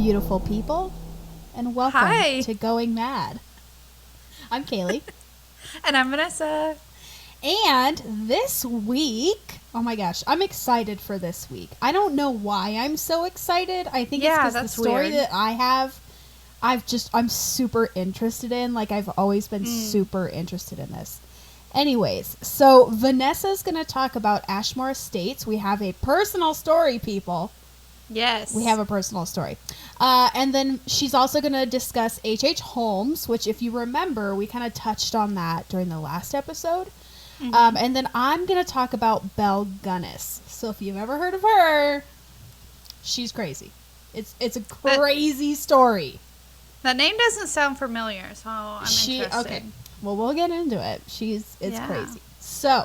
beautiful people, and welcome Hi. to Going Mad. I'm Kaylee. And I'm Vanessa. And this week, oh my gosh, I'm excited for this week. I don't know why I'm so excited. I think it's because the story that I have, I'm super interested in. Like, I've always been super interested in this. Anyways, so Vanessa's going to talk about Ashmore Estates. We have a personal story, people. Yes. We have a personal story. And then she's also going to discuss H.H. Holmes, which, if you remember, we kind of touched on that during the last episode. Mm-hmm. And then I'm going to talk about Belle Gunness. So if you've ever heard of her, she's crazy. It's a crazy story. That name doesn't sound familiar, so I'm interested. Okay. Well, we'll get into it. It's crazy. So,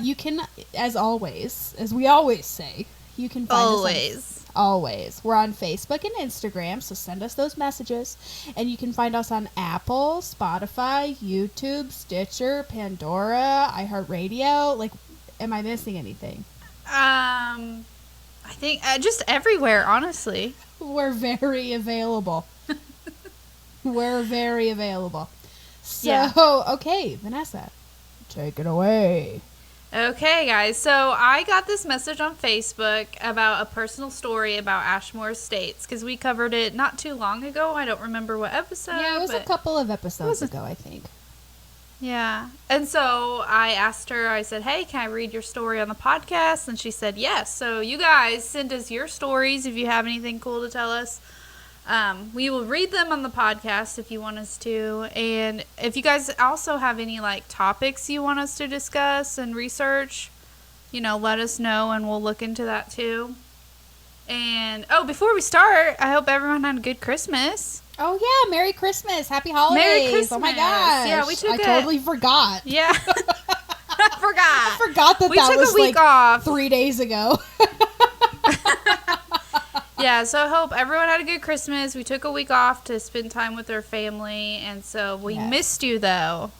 you can, as always, as we always say, you can find us always. We're on Facebook and Instagram, so send us those messages. And you can find us on Apple, Spotify, YouTube, Stitcher, Pandora, iHeartRadio. Like, am I missing anything? I think just everywhere, honestly. We're very available. We're very available. So, Yeah. Okay, Vanessa, take it away. Okay, guys. So I got this message on Facebook about a personal story about Ashmore Estates because we covered it not too long ago. I don't remember what episode. Yeah, it was a couple of episodes ago, I think. Yeah. And so I asked her, I said, hey, can I read your story on the podcast? And she said, yes. So you guys send us your stories if you have anything cool to tell us. We will read them on the podcast if you want us to. And if you guys also have any like topics you want us to discuss and research, let us know and we'll look into that too. And before we start, I hope everyone had a good Christmas. Oh yeah, Merry Christmas, Happy Holidays! Merry Christmas! Oh my gosh, yeah, we took. I totally forgot. Yeah, I forgot that we that took was a week like off 3 days ago. Yeah, so I hope everyone had a good Christmas. We took a week off to spend time with our family, and so we missed you, though.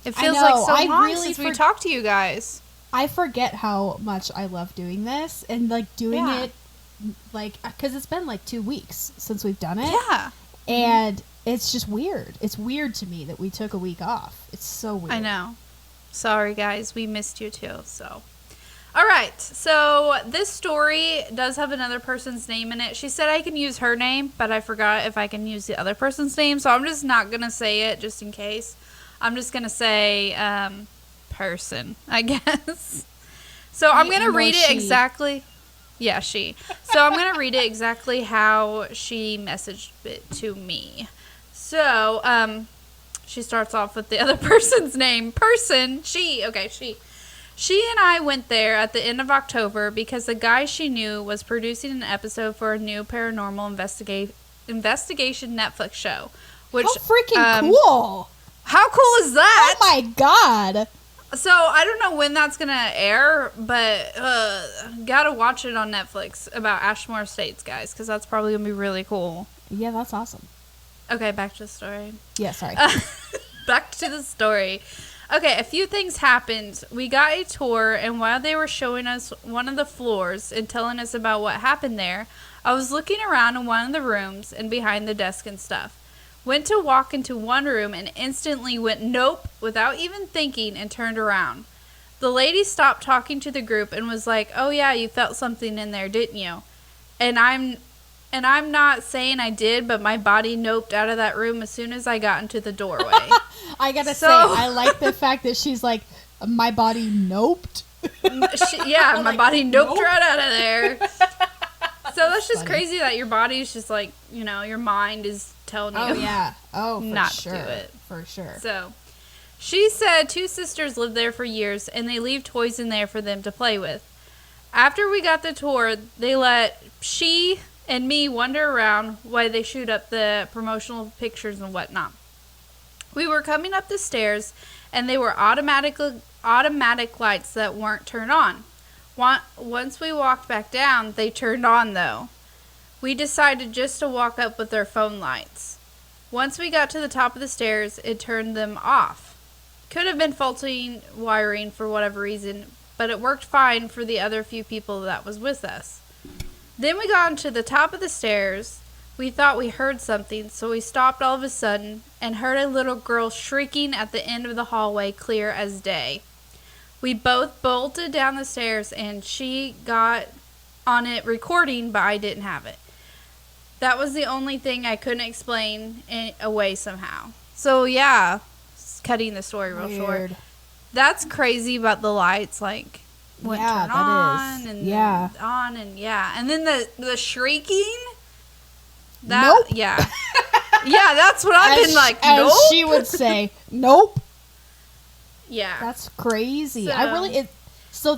It feels like so long since we talked to you guys. I forget how much I love doing this, and, like, doing it, like, because it's been, like, 2 weeks since we've done it. Yeah. And it's just weird. It's weird to me that we took a week off. It's so weird. I know. Sorry, guys. We missed you, too, so... All right, so this story does have another person's name in it. She said I can use her name, but I forgot if I can use the other person's name, so I'm just not going to say it just in case. I'm just going to say person, I guess. So I'm going to read it exactly. Yeah, she. So I'm going to read it exactly how she messaged it to me. So she starts off with the other person's name. Person, she. Okay, she. She and I went there at the end of October because the guy she knew was producing an episode for a new paranormal investigation Netflix show. Which, how freaking cool! How cool is that? Oh my god! So, I don't know when that's going to air, but gotta watch it on Netflix about Ashmore Estates, guys, because that's probably going to be really cool. Yeah, that's awesome. Okay, back to the story. Yeah, sorry. Back to the story. Okay, a few things happened. We got a tour, and while they were showing us one of the floors and telling us about what happened there, I was looking around in one of the rooms and behind the desk and stuff. Went to walk into one room and instantly went nope without even thinking and turned around. The lady stopped talking to the group and was like, oh yeah, you felt something in there, didn't you? And I'm not saying I did, but my body noped out of that room as soon as I got into the doorway. I gotta say, I like the fact that she's like, my body noped. My like, body noped right out of there. So that's just crazy that your body's just like, your mind is telling you. Oh, yeah. Oh, for not sure. to do it. For sure. So, she said 2 sisters lived there for years, and they leave toys in there for them to play with. After we got the tour, they let she and me wander around while they shoot up the promotional pictures and whatnot. We were coming up the stairs, and they were automatic lights that weren't turned on. Once we walked back down, they turned on, though. We decided just to walk up with our phone lights. Once we got to the top of the stairs, it turned them off. Could have been faulty wiring for whatever reason, but it worked fine for the other few people that was with us. Then we got to the top of the stairs. We thought we heard something, so we stopped all of a sudden and heard a little girl shrieking at the end of the hallway, clear as day. We both bolted down the stairs, and she got on it recording, but I didn't have it. That was the only thing I couldn't explain away somehow. So, yeah, cutting the story real short. That's crazy about the lights, like, went turn on and then on and and then the shrieking. Nope. Yeah. Yeah, that's what I've been like, nope. As she would say, nope. Yeah. That's crazy. So,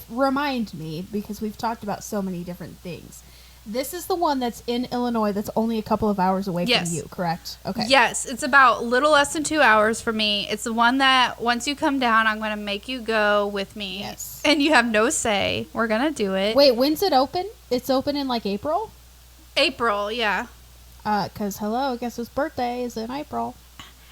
Remind me, because we've talked about so many different things. This is the one that's in Illinois that's only a couple of hours away from you, correct? Okay. Yes, it's about a little less than 2 hours for me. It's the one that once you come down, I'm going to make you go with me. Yes. And you have no say. We're going to do it. Wait, when's it open? It's open in like April? April, yeah. Because, guess whose birthday is in April?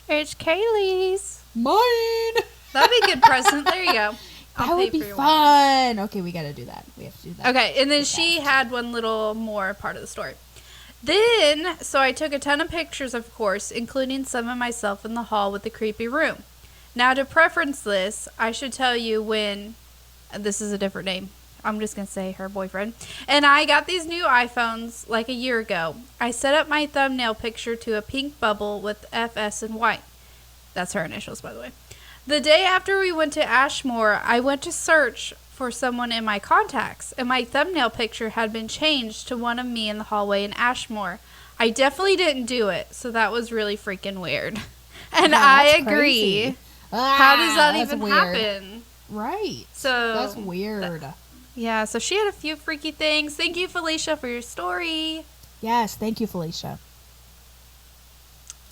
It's Kaylee's. Mine! That'd be a good present. There you go. That would be fun. Okay, we got to do that. We have to do that. Okay, and then she had one little more part of the story. Then, so I took a ton of pictures, of course, including some of myself in the hall with the creepy room. Now, to preference this, I should tell you when, this is a different name. I'm just going to say her boyfriend. And I got these new iPhones like a year ago. I set up my thumbnail picture to a pink bubble with FS in white. That's her initials, by the way. The day after we went to Ashmore, I went to search for someone in my contacts, and my thumbnail picture had been changed to one of me in the hallway in Ashmore. I definitely didn't do it, so that was really freaking weird. And yeah, I agree. How does that even happen? Right. So that's weird. Yeah, so she had a few freaky things. Thank you, Felicia, for your story. Yes, thank you, Felicia.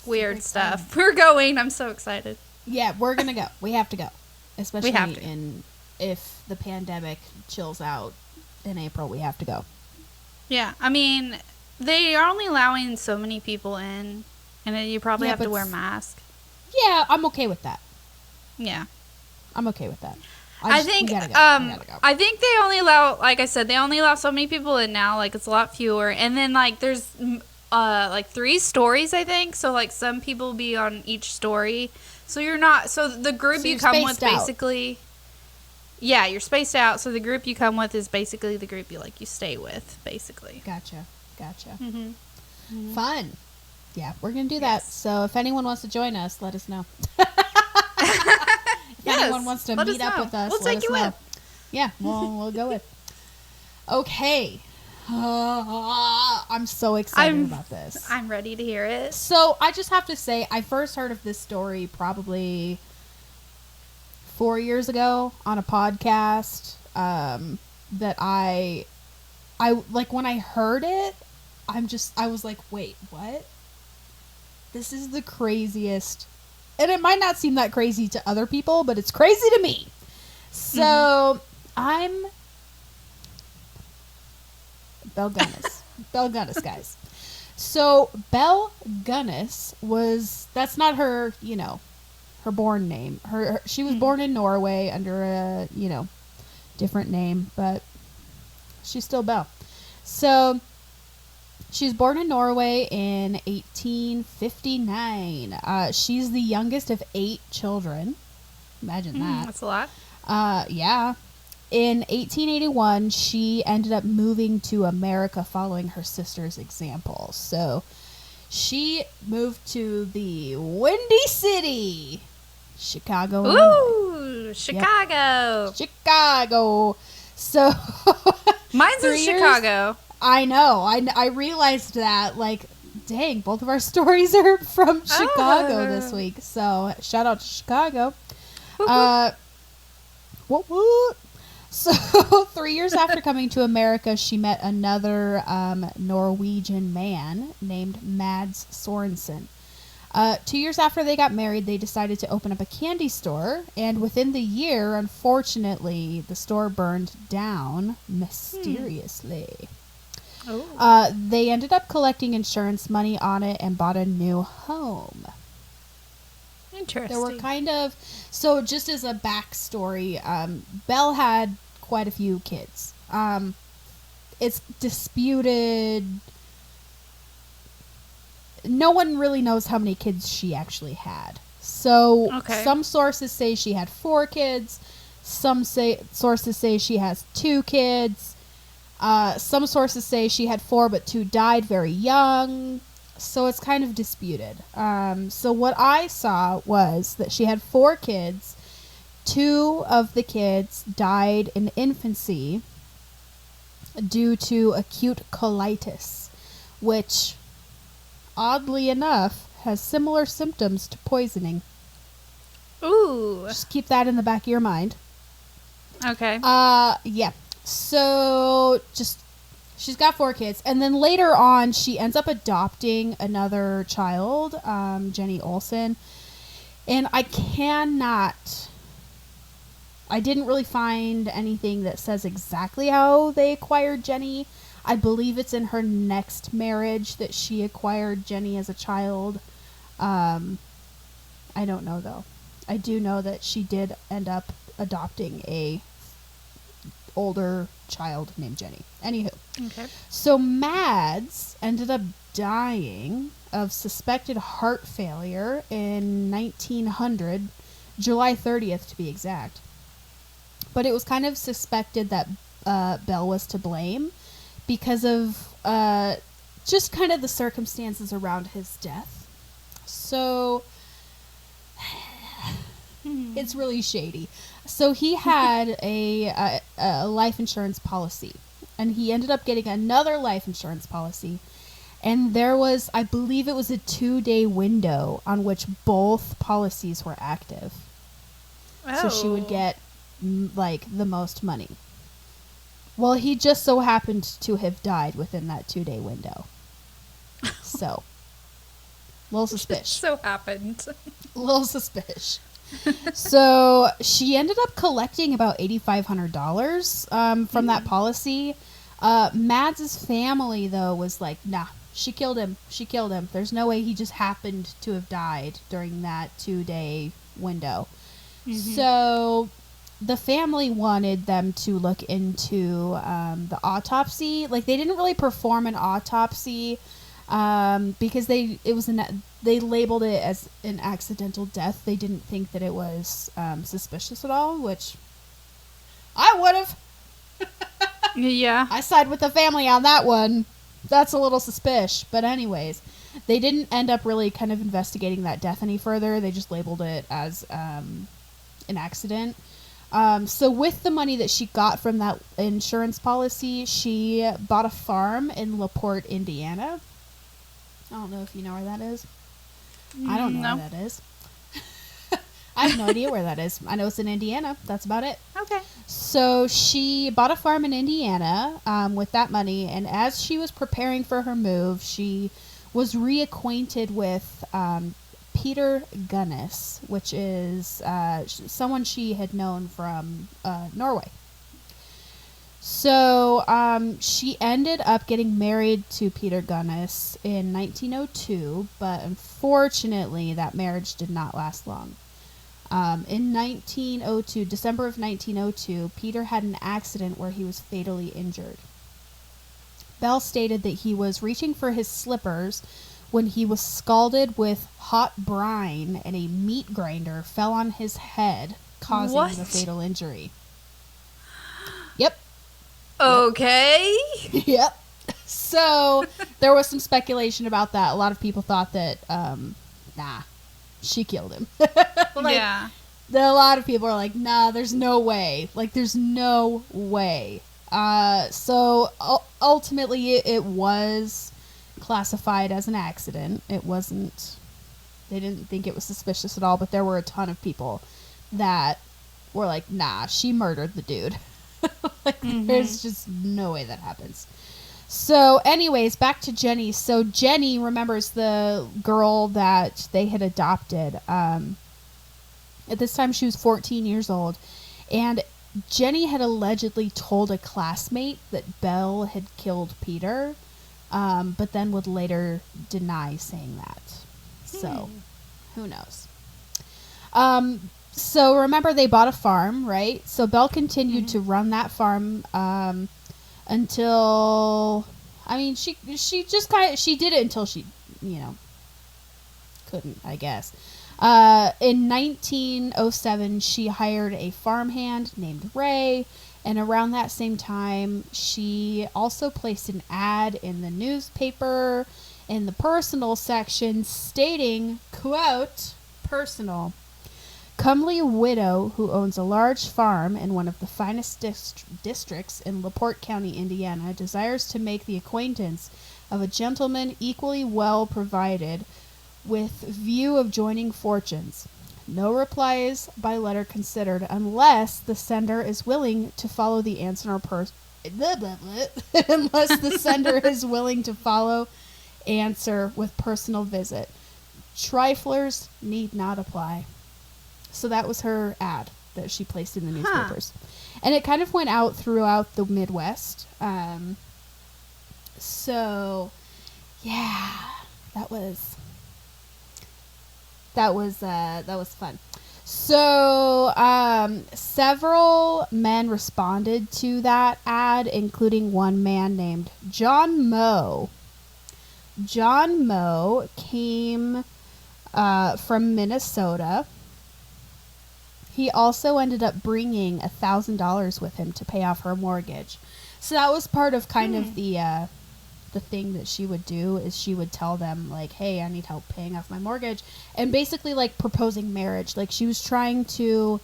Weird stuff. We're going. I'm so excited. Yeah, we're going to go. We have to go. Especially if the pandemic chills out in April, we have to go. Yeah, I mean, they are only allowing so many people in, and you probably have to wear a mask. Yeah, I'm okay with that. Yeah. I'm okay with that. I think I think they only allow, like I said, they only allow so many people in now. Like, it's a lot fewer. And then, like, there's like 3 stories, I think. So, like, some people will be on each story. So you're not, so the group you come with basically, yeah, you're spaced out. So the group you come with is basically the group you stay with, basically. Gotcha. Mm-hmm. Mm-hmm. Fun. Yeah, we're going to do that. So if anyone wants to join us, let us know. If anyone wants to meet up with us, we'll take you with. Yeah, we'll go with. Okay. I'm so excited about this. I'm ready to hear it. So I just have to say, I first heard of this story probably 4 years ago on a podcast. That I like when I heard it, I was like, wait, what? This is the craziest. And it might not seem that crazy to other people, but it's crazy to me. So I'm Belle Gunnis, guys. So Belle Gunnis that's not her, her born name. She was born in Norway under a, different name, but she's still Belle. So she's born in Norway in 1859. She's the youngest of 8 children. Imagine that. That's a lot. Yeah. In 1881, she ended up moving to America following her sister's example. So she moved to the Windy City, Chicago. Ooh, Chicago. Yep. Chicago. So mine's in Chicago. I know. I realized that, dang, both of our stories are from Chicago this week. So shout out to Chicago. What? So 3 years after coming to America, she met another Norwegian man named Mads Sorensen. 2 years after they got married, they decided to open up a candy store. And within the year, unfortunately, the store burned down mysteriously. They ended up collecting insurance money on it and bought a new home. Interesting. There were so just as a backstory, Belle had quite a few kids. It's disputed no one really knows how many kids she actually had. So some sources say she had 4 kids. Some sources say she has 2 kids. Some sources say she had 4, but 2 died very young. So it's kind of disputed. So what I saw was that she had 4 kids. 2 of the kids died in infancy due to acute colitis, which, oddly enough, has similar symptoms to poisoning. Ooh. Just keep that in the back of your mind. Okay. Yeah. So, she's got 4 kids. And then later on, she ends up adopting another child, Jenny Olsen. And I didn't really find anything that says exactly how they acquired Jenny. I believe it's in her next marriage that she acquired Jenny as a child. I don't know, though. I do know that she did end up adopting a older child named Jenny. Anywho. Okay. So Mads ended up dying of suspected heart failure in 1900, July 30th to be exact. But it was kind of suspected that Bell was to blame because of just kind of the circumstances around his death. So it's really shady. So he had a life insurance policy, and he ended up getting another life insurance policy. And there was, I believe it was a 2-day window on which both policies were active. So she would get like the most money. Well, he just so happened to have died within that 2-day window. So, little suspicious. So happened. Little suspicious. So she ended up collecting about $8,500 from that policy. Mads' family, though, was like, nah, she killed him. She killed him. There's no way he just happened to have died during that 2-day window. Mm-hmm. So the family wanted them to look into the autopsy. Like, they didn't really perform an autopsy because they labeled it as an accidental death. They didn't think that it was suspicious at all, which I would have. Yeah. I side with the family on that one. That's a little suspicious. But anyways, they didn't end up really kind of investigating that death any further. They just labeled it as an accident. So with the money that she got from that insurance policy, she bought a farm in LaPorte, Indiana. I don't know if you know where that is. I don't know where that is. I have no idea where that is. I know it's in Indiana. That's about it. Okay. So she bought a farm in Indiana with that money, and as she was preparing for her move, she was reacquainted with Peter Gunnes, which is someone she had known from Norway. So she ended up getting married to Peter Gunnes in 1902, but unfortunately that marriage did not last long. In 1902, December of 1902, Peter had an accident where he was fatally injured. Bell stated that he was reaching for his slippers when he was scalded with hot brine and a meat grinder fell on his head, causing the fatal injury. Yep. Okay. Yep. So there was some speculation about that. A lot of people thought that, she killed him. Yeah. A lot of people are like, nah, there's no way. Like, there's no way. So ultimately it was classified as an accident. It wasn't, they didn't think it was suspicious at all, but there were a ton of people that were like, nah, she murdered the dude. Like, there's just no way that happens. So anyways, back to Jenny. So Jenny remembers the girl that they had adopted. At this time she was 14 years old, and Jenny had allegedly told a classmate that Belle had killed Peter, but then would later deny saying that. So who knows? So remember, they bought a farm, right? So Belle continued to run that farm until, I mean, she just kind of, she did it until she, couldn't, I guess. In 1907, she hired a farmhand named Ray, and around that same time, she also placed an ad in the newspaper in the personal section stating, quote, personal. Comely widow who owns a large farm in one of the finest districts in LaPorte County, Indiana, desires to make the acquaintance of a gentleman equally well provided with view of joining fortunes. No replies by letter considered unless the sender is willing to follow the answer unless the sender is willing to follow answer with personal visit. Triflers need not apply. So that was her ad that she placed in the newspapers. And it kind of went out throughout the Midwest. So, yeah, that was fun. So, several men responded to that ad, including one man named John Moe. John Moe came from Minnesota. He also ended up bringing $1,000 with him to pay off her mortgage. So that was part of kind of the thing that she would do, is she would tell them, like, hey, I need help paying off my mortgage, and basically like proposing marriage. Like, she was trying to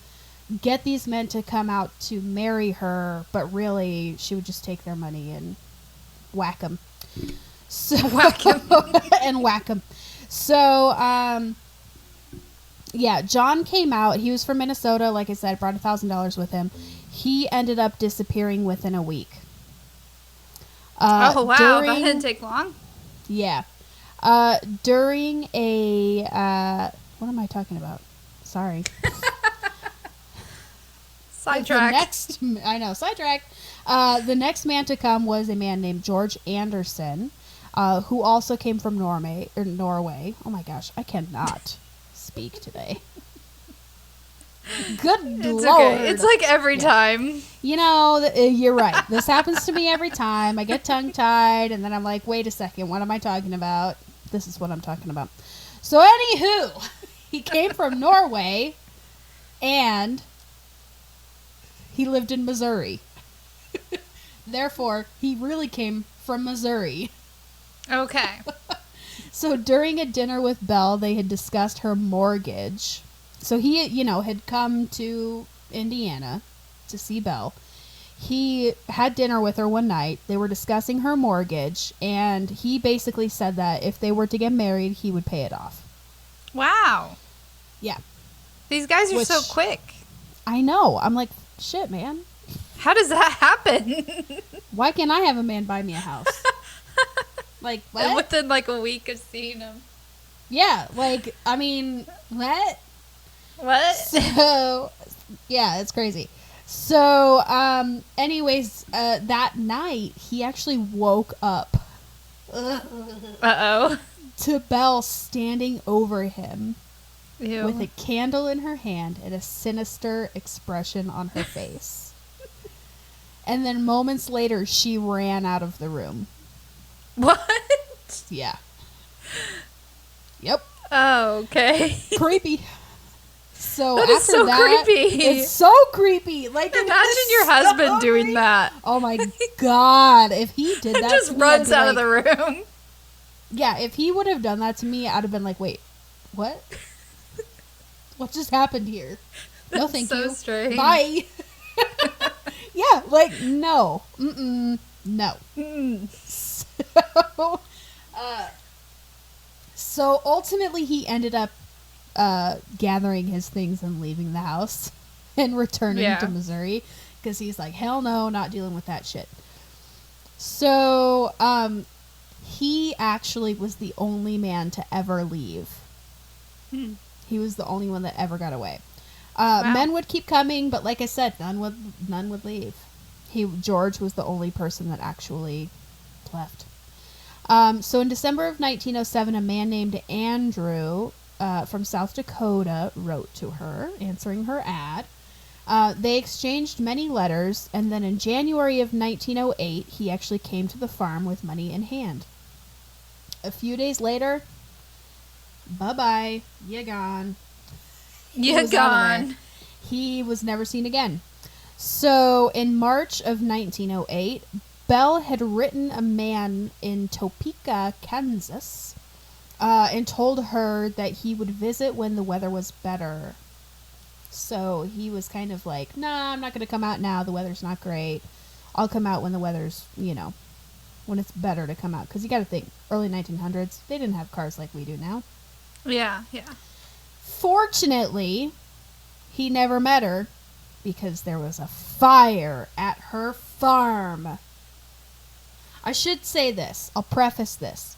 get these men to come out to marry her, but really she would just take their money and whack them. So whack them. And whack them. So yeah, John came out. He was from Minnesota, like I said, brought $1,000 with him. He ended up disappearing within a week. Oh, wow. That didn't take long? Yeah. During a... what am I talking about? Sorry. Sidetrack. I know, sidetrack. The next man to come was a man named George Anderson, who also came from Norway. Oh, my gosh. I cannot speak today. Good Lord. Okay. It's like every time. You know, you're right. This happens to me every time. I get tongue-tied, and then I'm like, wait a second, what am I talking about? This is what I'm talking about. So, anywho, he came from Norway, and he lived in Missouri. Therefore, he really came from Missouri. Okay. So during a dinner with Belle, they had discussed her mortgage. So he, had come to Indiana to see Belle. He had dinner with her one night. They were discussing her mortgage, and he basically said that if they were to get married, he would pay it off. Wow. Yeah. These guys are so quick. I know. I'm like, shit, man. How does that happen? Why can't I have a man buy me a house? Like, what? And within like a week of seeing him. Yeah, like, I mean, what? What? So, yeah, it's crazy. So, anyways, that night, he actually woke up. Uh-oh. To Belle standing over him. Ew. With a candle in her hand and a sinister expression on her face. And then moments later, she ran out of the room. What? Yeah. Yep. Oh, okay. Creepy. So that after is so that, creepy. It's so creepy. Like, imagine your husband doing that. Oh my God! If he did that, just to me, runs out like, of the room. Yeah, if he would have done that to me, I'd have been like, "Wait, what? What just happened here? No, thank so you. Strange. Bye." Yeah, like no, no. So ultimately, he ended up gathering his things and leaving the house and returning to Missouri because he's like, hell no, not dealing with that shit. So he actually was the only man to ever leave. He was the only one that ever got away. Wow. Men would keep coming, but like I said, none would leave. George was the only person that actually left. So in December of 1907, a man named Andrew from South Dakota wrote to her, answering her ad. They exchanged many letters, and then in January of 1908, he actually came to the farm with money in hand. A few days later, bye-bye, you gone. You gone. He was never seen again. So, in March of 1908, Bell had written a man in Topeka, Kansas, and told her that he would visit when the weather was better. So, he was kind of like, nah, I'm not going to come out now. The weather's not great. I'll come out when the weather's, when it's better to come out. Because you got to think, early 1900s, they didn't have cars like we do now. Yeah. Fortunately, he never met her because there was a fire at her farm. I should say this. I'll preface this.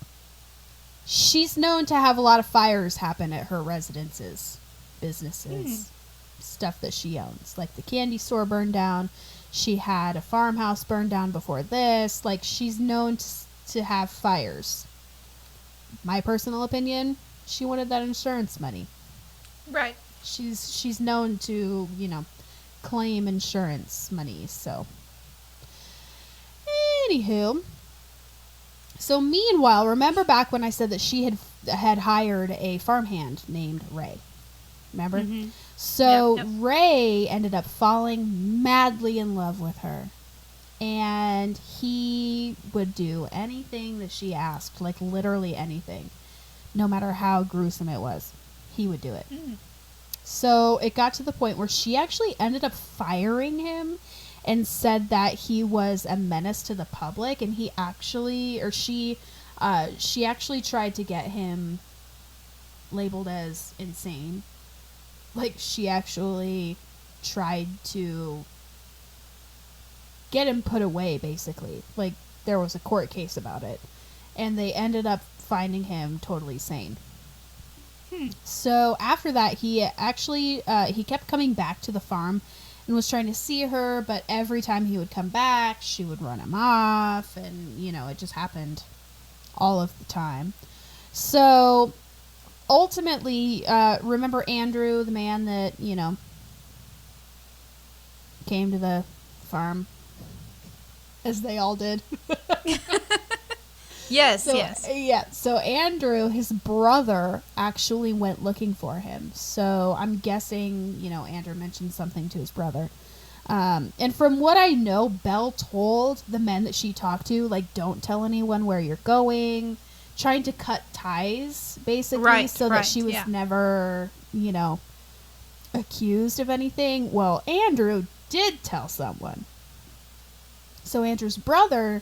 She's known to have a lot of fires happen at her residences, businesses, stuff that she owns. Like the candy store burned down. She had a farmhouse burned down before this. Like, she's known to have fires. My personal opinion, she wanted that insurance money. Right. She's known to, claim insurance money, so. Anywho. So meanwhile, remember back when I said that she had hired a farmhand named Ray? Remember? Mm-hmm. So yep. Ray ended up falling madly in love with her. And he would do anything that she asked, like literally anything. No matter how gruesome it was, he would do it. Mm. So it got to the point where she actually ended up firing him and said that he was a menace to the public, and she actually tried to get him labeled as insane. Like, she actually tried to get him put away, basically. Like, there was a court case about it, and they ended up finding him totally sane. So after that, he actually he kept coming back to the farm and was trying to see her, but every time he would come back, she would run him off, and it just happened all of the time. So ultimately, remember Andrew, the man that came to the farm, as they all did. Yes. Yeah, so Andrew, his brother, actually went looking for him. So I'm guessing, Andrew mentioned something to his brother. And from what I know, Belle told the men that she talked to, like, don't tell anyone where you're going, trying to cut ties, basically, that she was never, accused of anything. Well, Andrew did tell someone. So Andrew's brother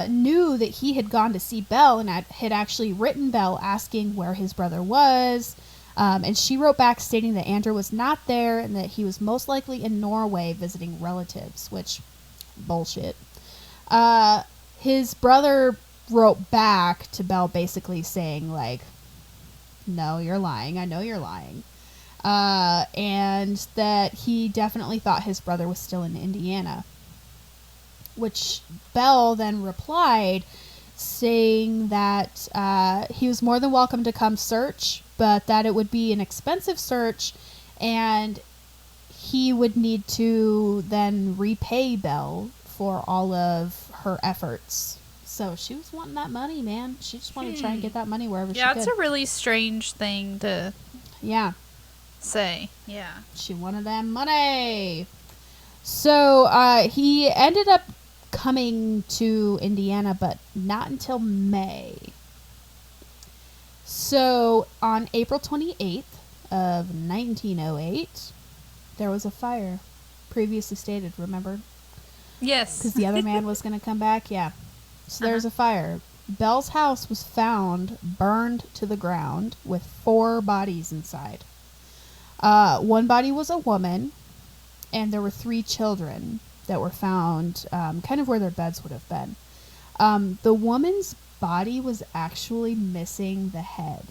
knew that he had gone to see Belle and had actually written Belle asking where his brother was. And she wrote back stating that Andrew was not there and that he was most likely in Norway visiting relatives, which, bullshit. His brother wrote back to Belle basically saying, like, no, you're lying. I know you're lying. And that he definitely thought his brother was still in Indiana. Which Belle then replied, saying that he was more than welcome to come search, but that it would be an expensive search, and he would need to then repay Belle for all of her efforts. So she was wanting that money, man. She just wanted to try and get that money wherever she could. Yeah, it's a really strange thing to say. Yeah. She wanted that money. So he ended up coming to Indiana, but not until May. So on April 28th of 1908, there was a fire, previously stated, remember? Yes. Because the other man was going to come back, yeah. So there was a fire. Belle's house was found burned to the ground with 4 bodies inside. One body was a woman, and there were 3 children that were found kind of where their beds would have been. The woman's body was actually missing the head.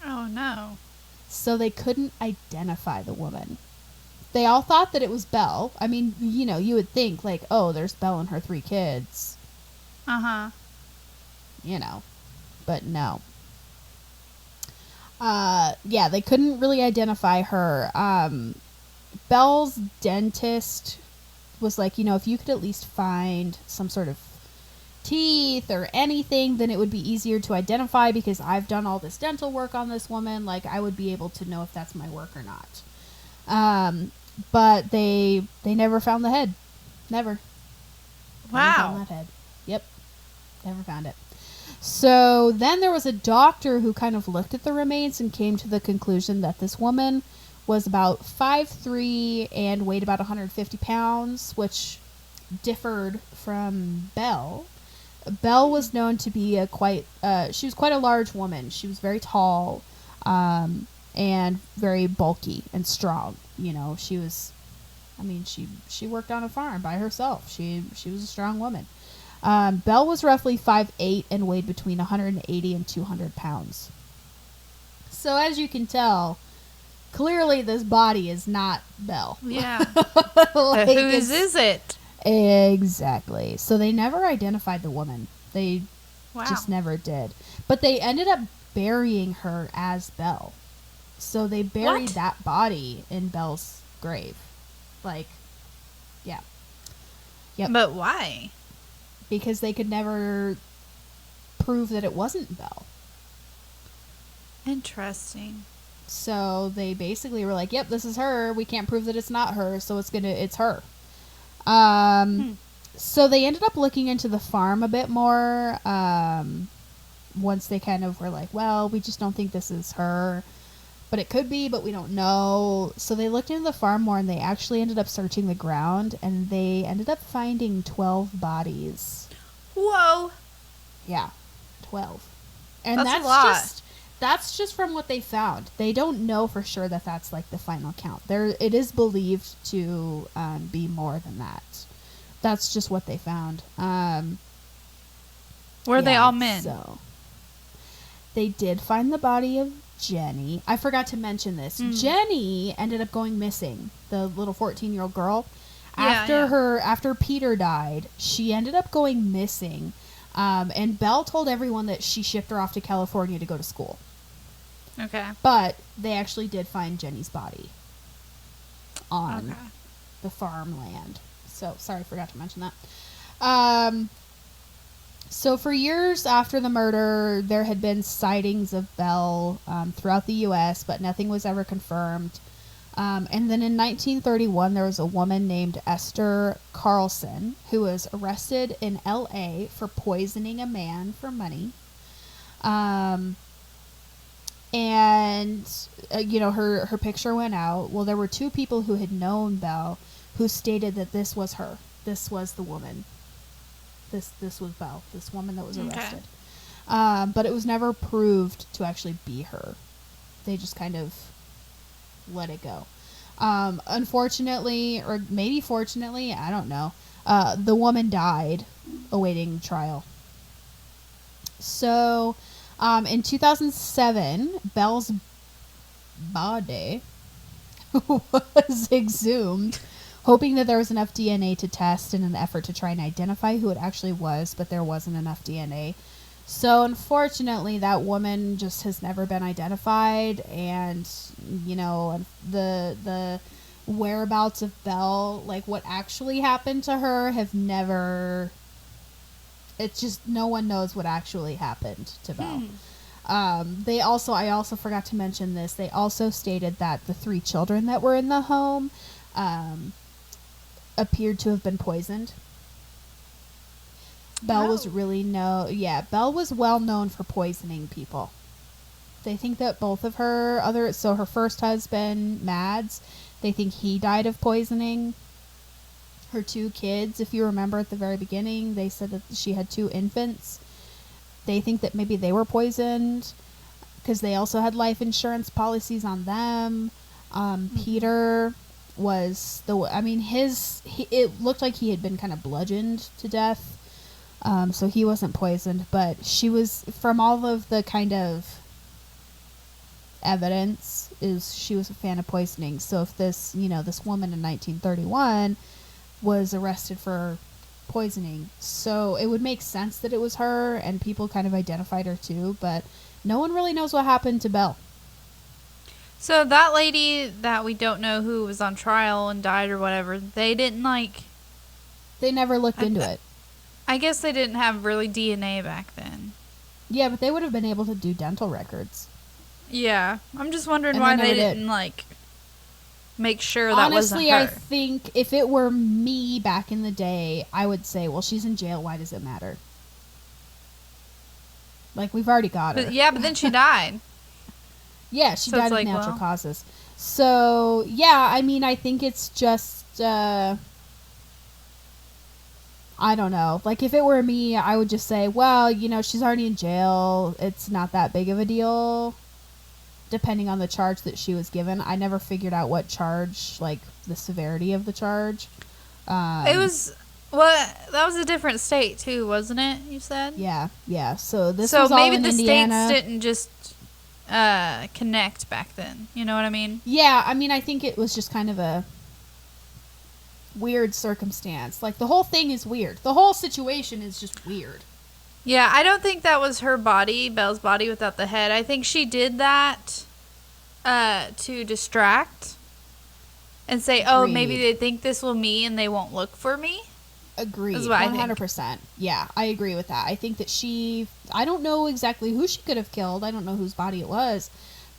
Oh, no. So they couldn't identify the woman. They all thought that it was Belle. I mean, you would think, like, oh, there's Belle and her 3 kids. Uh-huh. But no. Yeah, they couldn't really identify her. Belle's dentist was like, if you could at least find some sort of, teeth or anything, then it would be easier to identify because I've done all this dental work on this woman. Like, I would be able to know if that's my work or not. But they never found the head. Never. Wow. Never found that head. Yep. Never found it. So then there was a doctor who kind of looked at the remains and came to the conclusion that this woman was about 5'3" and weighed about 150 pounds, which differed from Belle. Belle was known to be she was quite a large woman. She was very tall, and very bulky and strong. You know, she worked on a farm by herself. She was a strong woman. Belle was roughly 5'8" and weighed between 180 and 200 pounds. So as you can tell, clearly this body is not Belle. Yeah. Whose is it? Exactly. So they never identified the woman. They just never did. But they ended up burying her as Belle. So they buried that body in Belle's grave. Like, yeah. Yep. But why? Because they could never prove that it wasn't Belle. Interesting. So they basically were like, yep, this is her. We can't prove that it's not her, so it's her. So they ended up looking into the farm a bit more. Once they kind of were like, well, we just don't think this is her. But it could be, but we don't know. So they looked into the farm more, and they actually ended up searching the ground, and they ended up finding 12 bodies. Whoa. Yeah, 12. And that's a lot. That's just from what they found. They don't know for sure that that's like the final count. It is believed to be more than that. That's just what they found. Were they all men? So they did find the body of Jenny. I forgot to mention this. Jenny ended up going missing. The little 14-year-old girl. After Peter died, she ended up going missing. And Belle told everyone that she shipped her off to California to go to school. Okay. But they actually did find Jenny's body on the farmland. So, sorry, I forgot to mention that. So for years after the murder, there had been sightings of Belle throughout the U.S., but nothing was ever confirmed. And then in 1931, there was a woman named Esther Carlson who was arrested in L.A. for poisoning a man for money. Her picture went out. Well, there were two people who had known Belle who stated that this was her. This was the woman. This was Belle, this woman that was arrested. Okay. But it was never proved to actually be her. They just kind of let it go. Unfortunately, or maybe fortunately, I don't know, the woman died awaiting trial. So, in 2007, Belle's body was exhumed, hoping that there was enough DNA to test in an effort to try and identify who it actually was, but there wasn't enough DNA. So, unfortunately, that woman just has never been identified, and, the whereabouts of Belle, like what actually happened to her, have never... It's just, no one knows what actually happened to Belle. I also forgot to mention this, they also stated that the 3 children that were in the home appeared to have been poisoned. Belle was Belle was well known for poisoning people. They think that both of her her first husband, Mads, they think he died of poisoning. Her 2 kids, if you remember at the very beginning, they said that she had 2 infants. They think that maybe they were poisoned because they also had life insurance policies on them. Peter was it looked like he had been kind of bludgeoned to death. So he wasn't poisoned, but she was, from all of the kind of evidence, she was a fan of poisoning. So if this woman in 1931 was arrested for poisoning, so it would make sense that it was her, and people kind of identified her too, but no one really knows what happened to Belle. So that lady that we don't know who was on trial and died or whatever, they didn't they never looked into it. I guess they didn't have really DNA back then. Yeah, but they would have been able to do dental records. Yeah. I'm just wondering why they didn't, like, make sure that Honestly, wasn't her. I think if it were me back in the day, I would say, well, she's in jail. Why does it matter? Like, we've already got her. But then she died. Yeah, she died of natural causes. So, yeah, I mean, I think it's just, I don't know. Like, if it were me, I would just say, well, you know, she's already in jail. It's not that big of a deal, depending on the charge that she was given. I never figured out what charge, like, the severity of the charge. It was... Well, that was a different state, too, wasn't it, you said? Yeah. So this was all in Indiana. So maybe the states didn't just connect back then. You know what I mean? Yeah, I mean, I think it was just kind of a weird circumstance. Like, the whole thing is weird. The whole situation is just weird. Yeah, I don't think that was her body, Belle's body without the head. I think she did that to distract and say, oh, maybe they think this will me and they won't look for me. Agreed. 100%. Yeah, I agree with that. I think that I don't know exactly who she could have killed. I don't know whose body it was.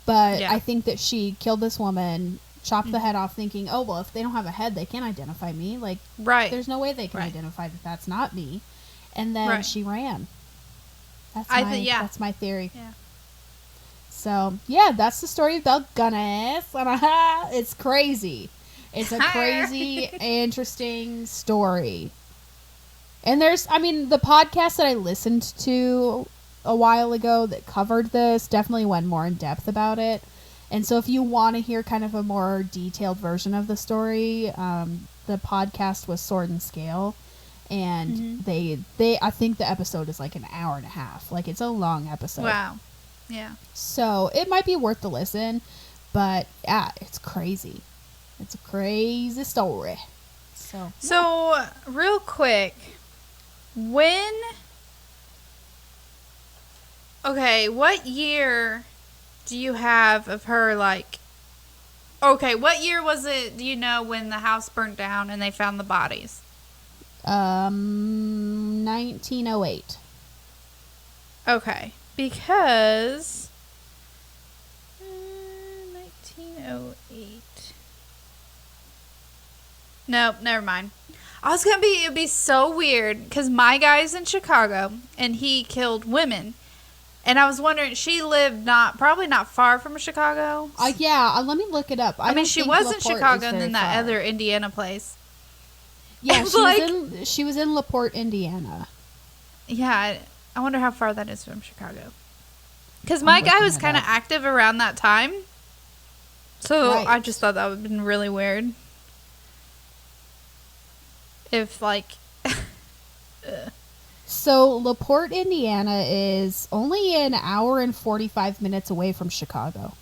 But I think that she killed this woman, chopped the head off, thinking, oh, well, if they don't have a head, they can't identify me. Like, there's no way they can identify that that's not me. And then she ran. That's my theory. Yeah. So, yeah, that's the story of Belle Gunness. It's crazy. It's a crazy, interesting story. And the podcast that I listened to a while ago that covered this definitely went more in depth about it. And so if you want to hear kind of a more detailed version of the story, the podcast was Sword and Scale. And I think the episode is like an hour and a half. Like, it's a long episode. Wow. Yeah. So it might be worth the listen, but yeah, it's crazy. It's a crazy story. So real quick, what year do you have of her, like, what year was it, do you know, when the house burnt down and they found the bodies? 1908. Okay, because 1908. Nope, never mind. It'd be so weird, because my guy's in Chicago, and he killed women. And I was wondering, she lived probably not far from Chicago. Yeah, let me look it up. I mean, she was in Chicago and then that other Indiana place. Yeah, she was in LaPorte, Indiana. Yeah, I wonder how far that is from Chicago. Because my guy was kind of active around that time. So I just thought that would have been really weird. If, like... So, LaPorte, Indiana is only an hour and 45 minutes away from Chicago.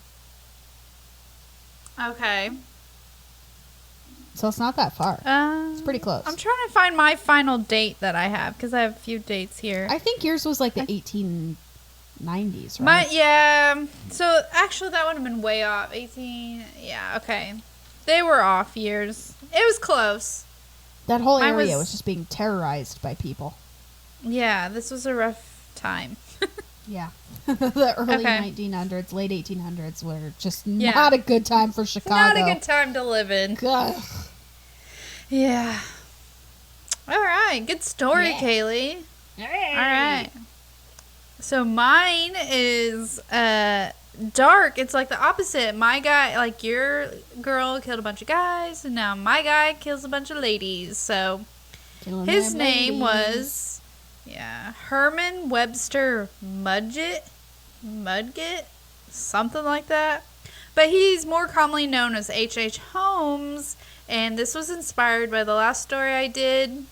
Okay. So, it's not that far. It's pretty close. I'm trying to find my final date that I have, because I have a few dates here. I think yours was like the 1890s, right? Yeah. So, actually, that would have been way off. Yeah, okay. They were off years. It was close. That whole area was just being terrorized by people. Yeah, this was a rough time. Yeah. The early 1900s, late 1800s were just not a good time for Chicago. Not a good time to live in. Ugh. Yeah. All right. Good story, Kaylee. Hey. All right. So mine is dark. It's like the opposite. My guy, like your girl killed a bunch of guys, and now my guy kills a bunch of ladies. So his name was... Yeah, Herman Webster Mudgett, something like that. But he's more commonly known as H.H. Holmes, and this was inspired by the last story I did.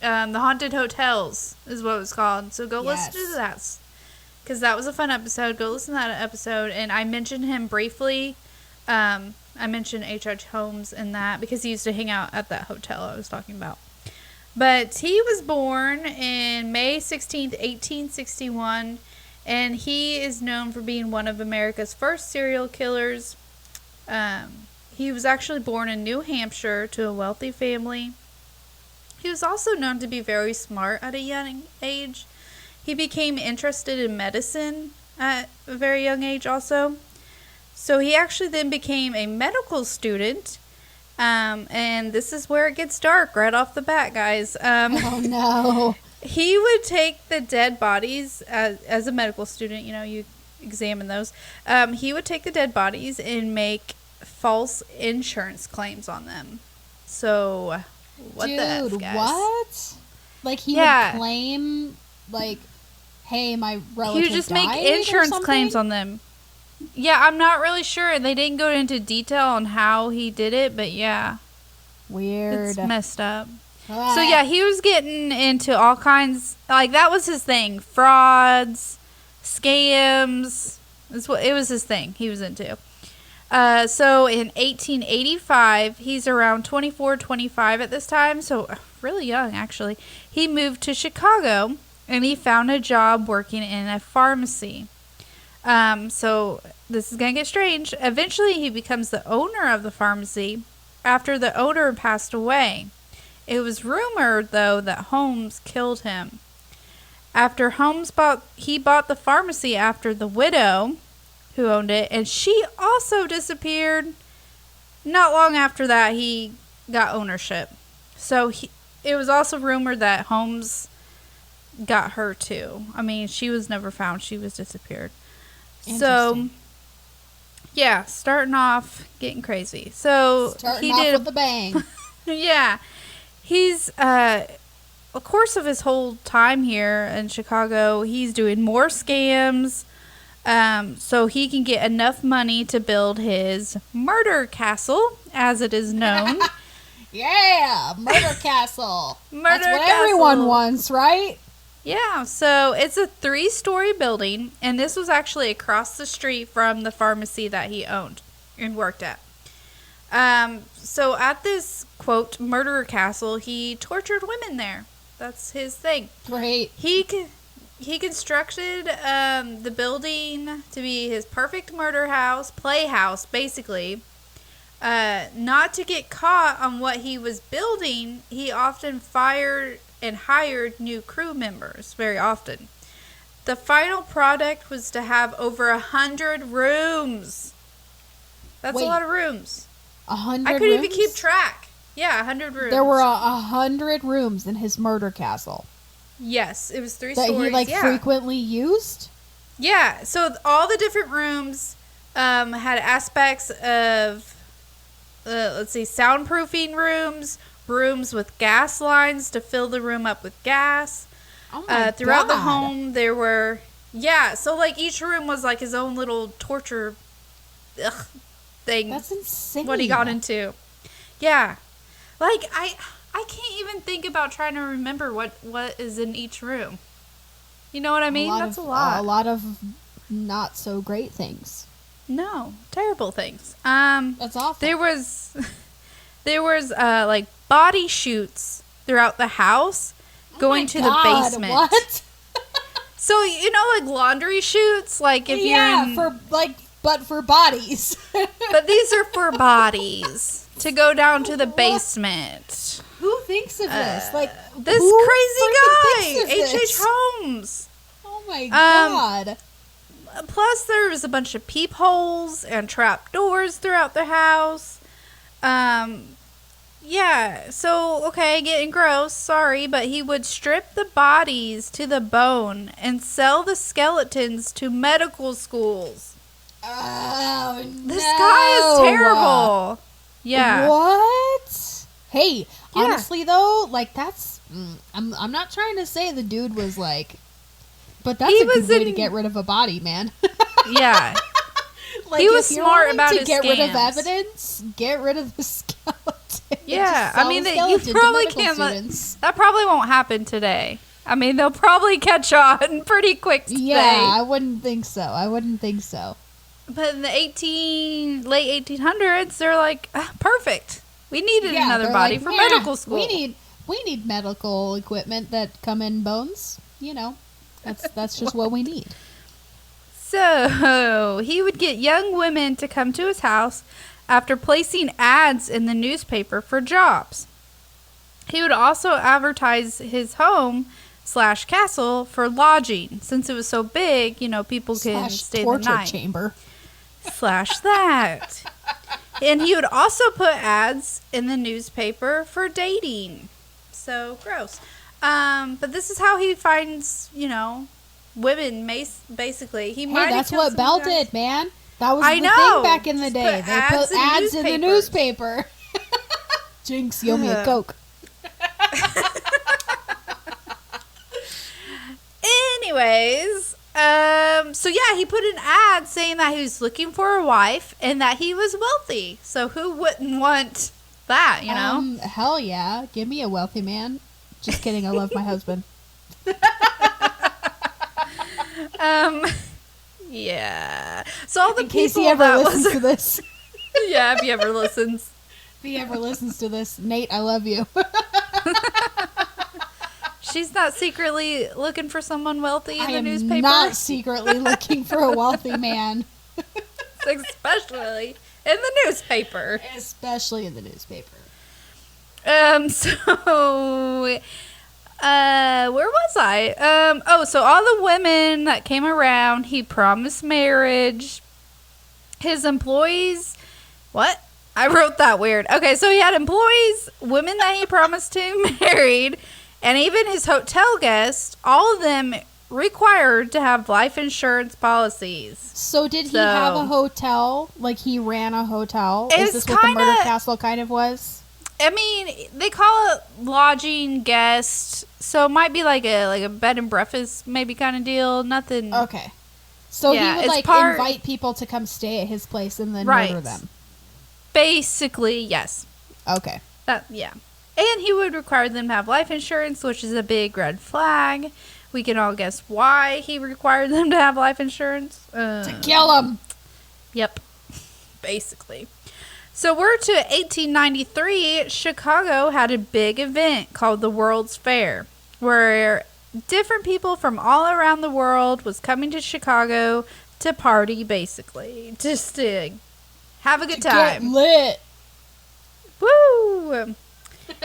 The Haunted Hotels is what it was called. So go listen to that, because that was a fun episode. Go listen to that episode, and I mentioned him briefly. I mentioned H.H. Holmes in that because he used to hang out at that hotel I was talking about. But he was born in May 16th, 1861, and he is known for being one of America's first serial killers. He was actually born in New Hampshire to a wealthy family. He was also known to be very smart at a young age. He became interested in medicine at a very young age also. So he actually then became a medical student. And this is where it gets dark right off the bat, guys. Oh, no. He would take the dead bodies as a medical student. You know, you examine those. He would take the dead bodies and make false insurance claims on them. So, what the F, guys? What? Like, he would claim, like, hey, my relative He would just died make insurance claims on them. Yeah, I'm not really sure. They didn't go into detail on how he did it, but yeah. Weird. It's messed up. So, yeah, he was getting into all kinds, like, that was his thing. Frauds, scams. It was his thing he was into. So, in 1885, he's around 24, 25 at this time, so really young, actually. He moved to Chicago, and he found a job working in a pharmacy. So, this is going to get strange. Eventually, he becomes the owner of the pharmacy after the owner passed away. It was rumored, though, that Holmes killed him. After Holmes bought the pharmacy after the widow who owned it, and she also disappeared. Not long after that, he got ownership. So, it was also rumored that Holmes got her, too. I mean, she was never found. She was disappeared. So, yeah, starting off getting crazy. So, he did with a bang. Yeah. He's, of course of his whole time here in Chicago, he's doing more scams, so he can get enough money to build his murder castle, as it is known. Yeah, murder castle. That's what everyone wants, right? Yeah, so it's a 3-story building, and this was actually across the street from the pharmacy that he owned and worked at. So at this, quote, murder castle, he tortured women there. That's his thing. Great. He constructed the building to be his perfect murder house, playhouse, basically. Not to get caught on what he was building, he often fired and hired new crew members very often. The final product was to have over 100 rooms. That's a lot of rooms. 100 I couldn't rooms? even keep track. Yeah, 100 rooms. There were 100 rooms in his murder castle. Yes, it was 3 that stories. That he frequently used? Yeah, so all the different rooms had aspects of, soundproofing rooms with gas lines to fill the room up with gas. Oh my throughout God. the home, there were, so like each room was like his own little torture thing. That's insane. What he got into. Yeah. Like, I can't even think about trying to remember what is in each room. You know what I mean? That's a lot. A lot of not so great things. No, terrible things. That's awful. There was like body shoots throughout the house going to the basement. What? So, you know, like laundry chutes, like if you're in, but for bodies. But these are for bodies to go down to the basement. Who thinks of this? Like this crazy guy, H.H. Holmes. Oh my God. Plus, there was a bunch of peepholes and trap doors throughout the house. Yeah, so, okay, getting gross, sorry, but he would strip the bodies to the bone and sell the skeletons to medical schools. Oh, This guy is terrible. Yeah. What? Hey, honestly, though, like, that's... I'm not trying to say the dude was, like... But that's a good way to get rid of a body, man. Yeah. Like, he was smart about his to get rid of scams. evidence, get rid of the skeleton. Yeah, I mean, you probably can't. That probably won't happen today. I mean, they'll probably catch on pretty quick today. Yeah, I wouldn't think so. But in the late 1800s, they're like, perfect. We needed another body for medical school. We need medical equipment that come in bones. You know, that's just what we need. So he would get young women to come to his house after placing ads in the newspaper for jobs. He would also advertise his home / castle for lodging. Since it was so big, people can stay the night. Chamber. / that. And he would also put ads in the newspaper for dating. So gross. But this is how he finds, women, basically. That's what Belle did, man. That was the thing back in the day. They put ads in the newspaper. Jinx, you owe me a Coke. Anyways, so yeah, he put an ad saying that he was looking for a wife and that he was wealthy. So who wouldn't want that, Hell yeah. Give me a wealthy man. Just kidding. I love my husband. Yeah. So all the in case he ever listens to this. Yeah, if he ever listens. If he ever listens to this, Nate, I love you. She's not secretly looking for someone wealthy in the newspaper? I am not secretly looking for a wealthy man. Especially in the newspaper. Especially in the newspaper. So... where was I? So all the women that came around, he promised marriage. His employees... What? I wrote that weird. Okay, so he had employees, women that he promised to married, and even his hotel guests, all of them required to have life insurance policies. So did he have a hotel? Like he ran a hotel? Is this what the murder castle kind of was? I mean, they call it lodging guest, so it might be like a bed and breakfast maybe kind of deal. Nothing. Okay. So he would invite people to come stay at his place and then murder them. Basically, yes. Okay. Yeah. And he would require them to have life insurance, which is a big red flag. We can all guess why he required them to have life insurance. To kill them. Yep. Basically. So we're to 1893. Chicago had a big event called the World's Fair, where different people from all around the world was coming to Chicago to party, basically. Just to have a good time. Get lit. Woo!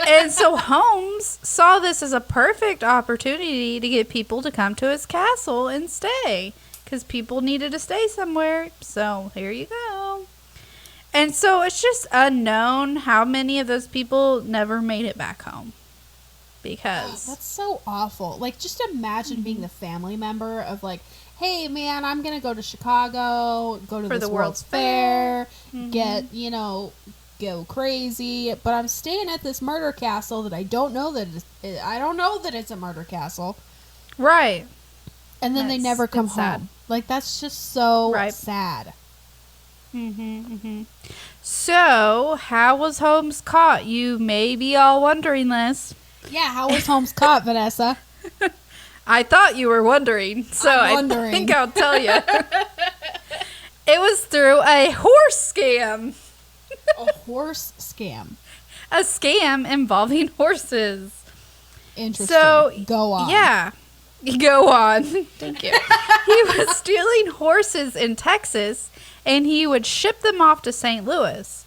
And so Holmes saw this as a perfect opportunity to get people to come to his castle and stay. Because people needed to stay somewhere. So here you go. And so it's just unknown how many of those people never made it back home. Because... that's so awful. Like, just imagine being the family member of like, hey, man, I'm going to go to Chicago, go to this World's Fair, get, go crazy, but I'm staying at this murder castle that I don't know that it's a murder castle. Right. And then they never come home. Sad. Like, that's just so sad. So, how was Holmes caught? You may be all wondering this. Yeah, how was Holmes caught, Vanessa? I thought you were wondering, so I think I'll tell you. It was through a horse scam. A horse scam. A scam involving horses. Interesting. So, go on. Yeah. Go on. Thank you. He was stealing horses in Texas, and he would ship them off to St. Louis.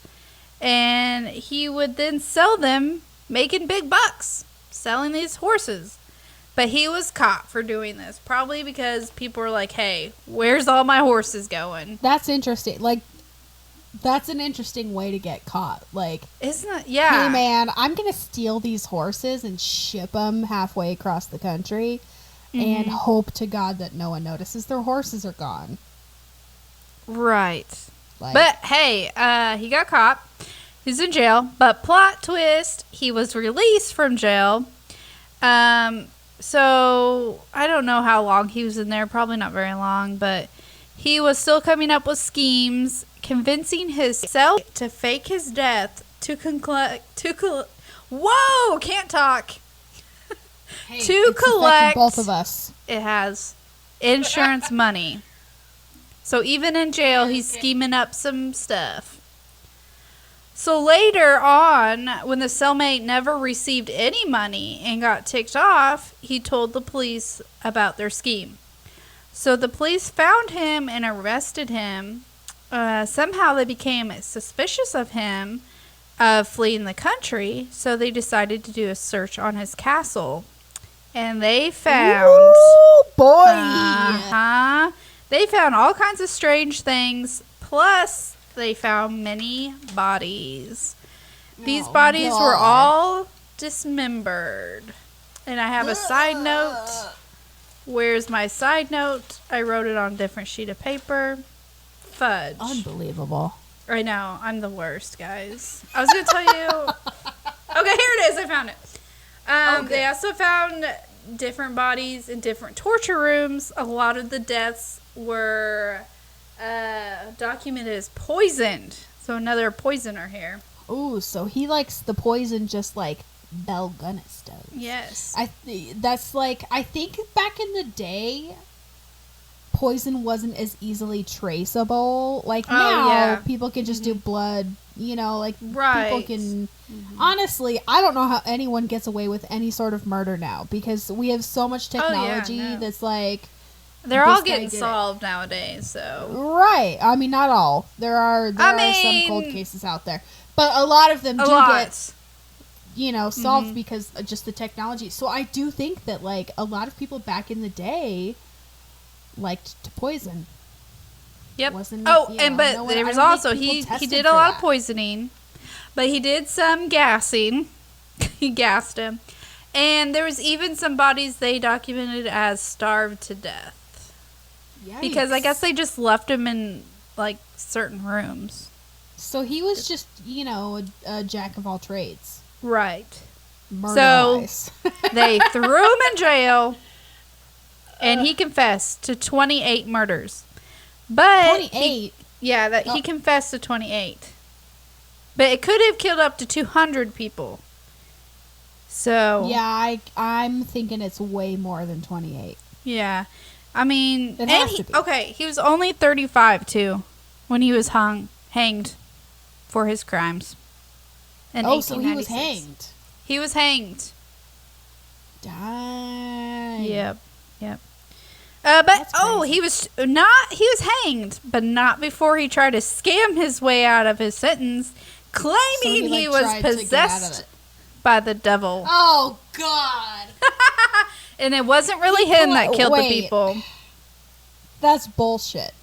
And he would then sell them, making big bucks, selling these horses. But he was caught for doing this, probably because people were like, hey, where's all my horses going? That's interesting. Like, that's an interesting way to get caught. Like, isn't it? Yeah. Hey, man, I'm going to steal these horses and ship them halfway across the country and hope to God that no one notices their horses are gone. Right. Like, but, hey, he got caught. He's in jail. But plot twist, he was released from jail. So, I don't know how long he was in there. Probably not very long. But he was still coming up with schemes, convincing himself to fake his death whoa! Can't talk. Hey, to collect both of us. It has insurance money. So even in jail, he's scheming up some stuff. So later on, when the cellmate never received any money and got ticked off, he told the police about their scheme. So the police found him and arrested him. Somehow they became suspicious of him of fleeing the country, so they decided to do a search on his castle. And they found... Ooh, boy! They found all kinds of strange things, plus they found many bodies. These bodies were all dismembered. And I have a side note. Where's my side note? I wrote it on a different sheet of paper. Fudge. Unbelievable. I know. I'm the worst, guys. I was going to tell you. Okay, here it is. I found it. They also found different bodies in different torture rooms. A lot of the deaths were documented as poisoned. So another poisoner here. Ooh, so he likes the poison just like Belle Gunness does. Yes. I think back in the day, poison wasn't as easily traceable. Like now, people can just do blood, people can... Honestly, I don't know how anyone gets away with any sort of murder now, because we have so much technology that's like... They're all getting solved nowadays, so... Right. I mean, not all. There are some cold cases out there. But a lot of them get, solved because of just the technology. So I do think that, like, a lot of people back in the day liked to poison. Yep. But there was also, he did a lot of poisoning, but he did some gassing. He gassed him. And there was even some bodies they documented as starved to death. Yikes. Because I guess they just left him in, like, certain rooms. So he was just, a jack of all trades. Right. So they threw him in jail, and he confessed to 28 murders. But 28? He confessed to 28. But it could have killed up to 200 people. So... Yeah, I'm thinking it's way more than 28. Yeah. I mean... It has to be. Okay, he was only 35, too, when he was hanged for his crimes. So he was hanged. He was hanged. Dang. Yep. He was hanged, but not before he tried to scam his way out of his sentence, claiming he was possessed by the devil. Oh, God. And it wasn't really him that killed the people. That's bullshit.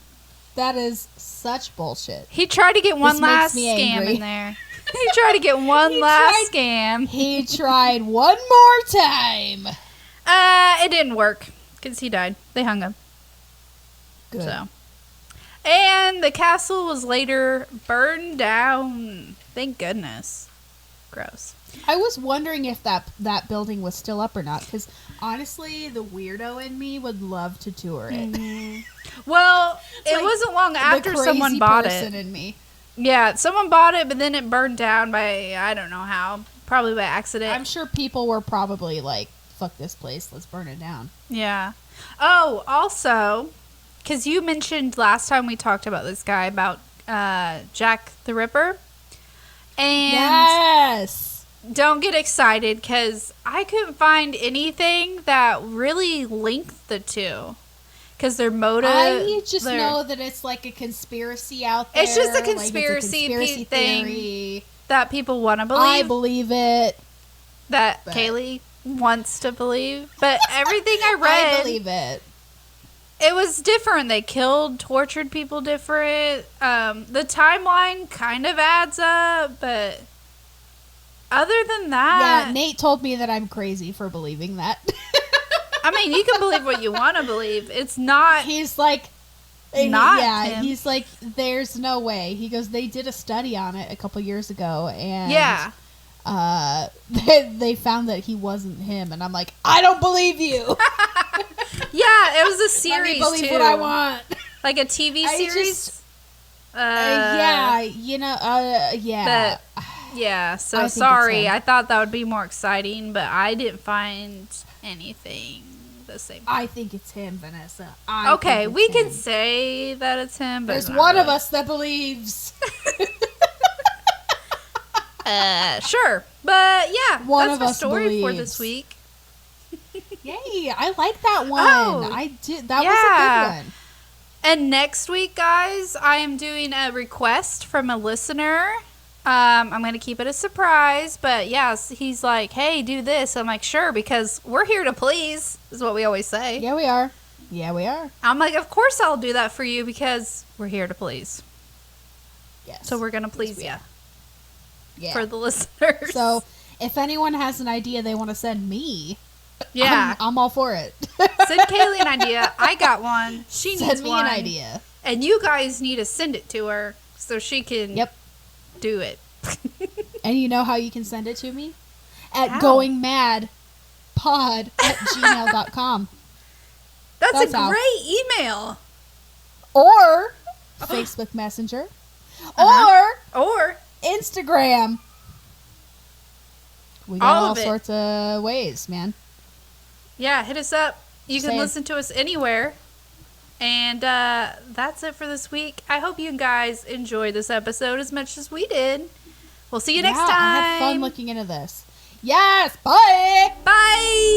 That is such bullshit. He tried to get one last scam in there. He tried to get one last scam. He tried one more time. It didn't work because he died. They hung him. Good. So. And the castle was later burned down. Thank goodness. Gross. I was wondering if that building was still up or not, because honestly, the weirdo in me would love to tour it. Mm-hmm. Well, it wasn't long after someone bought it. In me. Yeah, someone bought it, but then it burned down by, I don't know how, probably by accident. I'm sure people were probably like, fuck this place, let's burn it down. Yeah. Oh, also, because you mentioned last time we talked about this guy, about Jack the Ripper. And yes! Don't get excited, because I couldn't find anything that really linked the two. Because their motive... I just know that it's like a conspiracy out there. It's just a conspiracy thing theory that people want to believe. I believe it. That Kaylee wants to believe. But everything I read... I believe it. It was different. They killed, tortured people different. The timeline kind of adds up, but... Other than that... Yeah, Nate told me that I'm crazy for believing that. I mean, you can believe what you want to believe. It's not... He's like... Not him. He's like, there's no way. He goes, they did a study on it a couple years ago, and... Yeah. They found that he wasn't him, and I'm like, I don't believe you! Yeah, it was a series, Let me believe what I want. Like a TV series? Yeah. But, yeah, so sorry. I thought that would be more exciting, but I didn't find anything the same. I think it's him, Vanessa. Okay, we can say that it's him, but there's one of us that believes. Sure. But yeah, one that's of my us story believes. for this week. Yay, I like that one. Oh, I did. That was a good one. And next week, guys, I am doing a request from a listener. I'm going to keep it a surprise. But yes, he's like, hey, do this. I'm like, sure, because we're here to please, is what we always say. Yeah, we are. Yeah, we are. I'm like, of course I'll do that for you because we're here to please. Yes. So we're going to please you. Yeah. For the listeners. So if anyone has an idea they want to send me, yeah, I'm all for it. Send Kaylee an idea. I got one. She needs one. Send me an idea. And you guys need to send it to her so she can do it. And you know how you can send it to me? At goingmadpod@gmail.com. That's a great email. Or Facebook Messenger. Or Instagram. We got all sorts of ways, man. Yeah, hit us up. You can listen to us anywhere. And that's it for this week. I hope you guys enjoyed this episode as much as we did. We'll see you next time. I had fun looking into this. Yes. Bye. Bye.